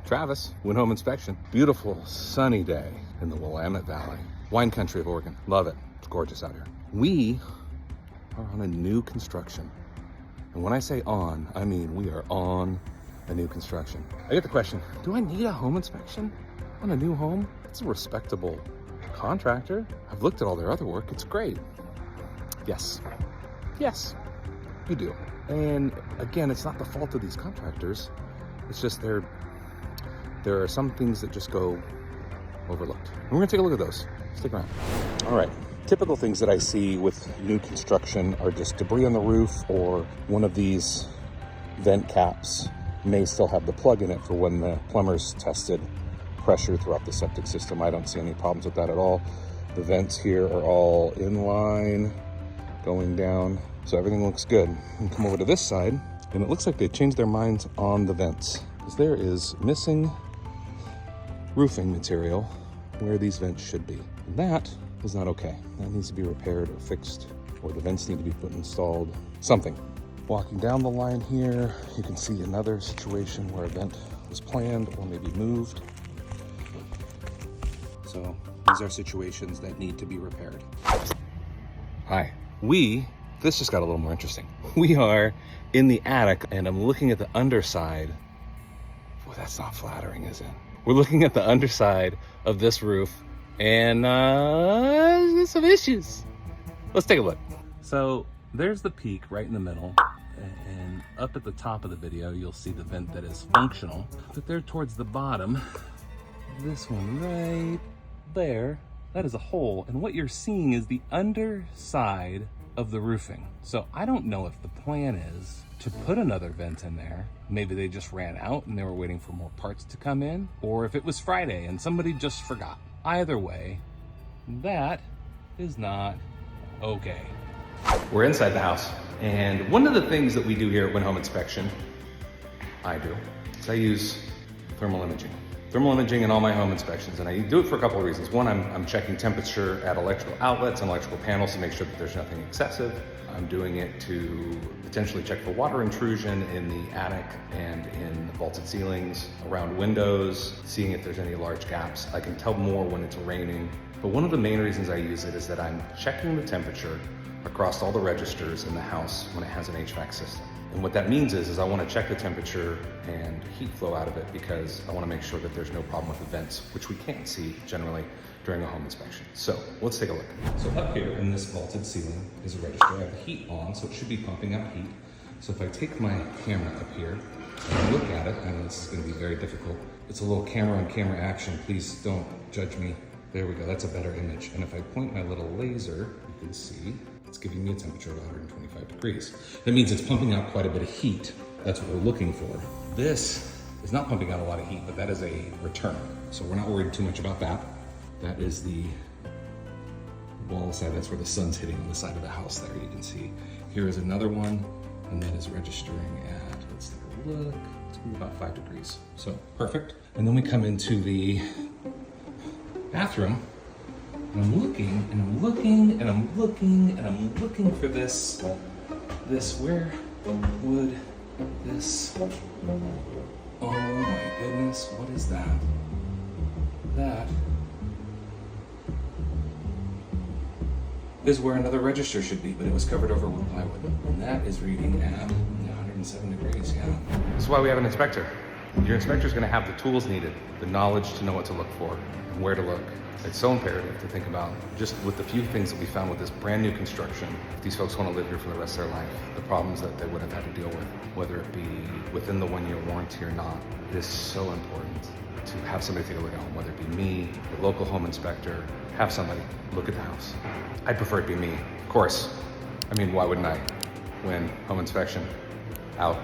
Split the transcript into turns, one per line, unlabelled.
Travis, went home inspection. Beautiful sunny day in the Willamette Valley. Wine country of Oregon. Love it. It's gorgeous out here. We are on a new construction. And when I say on, I mean we are on a new construction. I get the question, do I need a home inspection on a new home? It's a respectable contractor. I've looked at all their other work. It's great. Yes, you do. And again, it's not the fault of these contractors. It's just there are some things that just go overlooked. And we're gonna take a look at those. Stick around. All right, typical things that I see with new construction are just debris on the roof, or one of these vent caps may still have the plug in it for when the plumbers tested pressure throughout the septic system. I don't see any problems with that at all. The vents here are all in line, going down, so everything looks good. And come over to this side, and it looks like they changed their minds on the vents, because there is missing roofing material where these vents should be. And that is not okay. That needs to be repaired or fixed, or the vents need to be installed, something. Walking down the line here, you can see another situation where a vent was planned or maybe moved. So these are situations that need to be repaired. Hi, this just got a little more interesting. We are in the attic and I'm looking at the underside. Boy, that's not flattering, is it? We're looking at the underside of this roof and there's some issues. Let's take a look. So there's the peak right in the middle, and up at the top of the video, you'll see the vent that is functional. But there towards the bottom, this one right there, that is a hole. And what you're seeing is the underside of the roofing. So I don't know if the plan is to put another vent in there. Maybe they just ran out and they were waiting for more parts to come in, or if it was Friday and somebody just forgot. Either way, that is not okay. We're inside the house, and one of the things that we do here at Win Home Inspection, is I use thermal imaging. Thermal imaging in all my home inspections, and I do it for a couple of reasons. One, I'm checking temperature at electrical outlets and electrical panels to make sure that there's nothing excessive. I'm doing it to potentially check for water intrusion in the attic and in the vaulted ceilings, around windows, seeing if there's any large gaps. I can tell more when it's raining. But one of the main reasons I use it is that I'm checking the temperature across all the registers in the house when it has an HVAC system. And what that means is I want to check the temperature and heat flow out of it, because I want to make sure that there's no problem with the vents, which we can't see generally during a home inspection. So let's take a look. So up here in this vaulted ceiling is a register. I have the heat on, so it should be pumping up heat. So if I take my camera up here and look at it, I know this is going to be very difficult. It's a little camera on camera action. Please don't judge me. There we go. That's a better image. And if I point my little laser, you can see it's giving me a temperature of 125 degrees. That means it's pumping out quite a bit of heat. That's what we're looking for. This is not pumping out a lot of heat, but that is a return. So we're not worried too much about that. That is the wall side. That's where the sun's hitting on the side of the house there. You can see here is another one, and that is registering at, let's take a look, it's gonna be about 5 degrees. So perfect. And then we come into the bathroom, and I'm looking, and I'm looking, and I'm looking, and I'm looking for this, where would this, oh my goodness, what is that? That is where another register should be, but it was covered over with plywood. And that is reading at 107 degrees, yeah. That's why we have an inspector. Your inspector is gonna have the tools needed, the knowledge to know what to look for and where to look. It's so imperative to think about, just with the few things that we found with this brand new construction, if these folks want to live here for the rest of their life, the problems that they would have had to deal with, whether it be within the 1-year warranty or not, it is so important to have somebody take a look at home, whether it be me, the local home inspector, have somebody look at the house. I'd prefer it be me, of course. I mean, why wouldn't I? Win Home Inspection, out.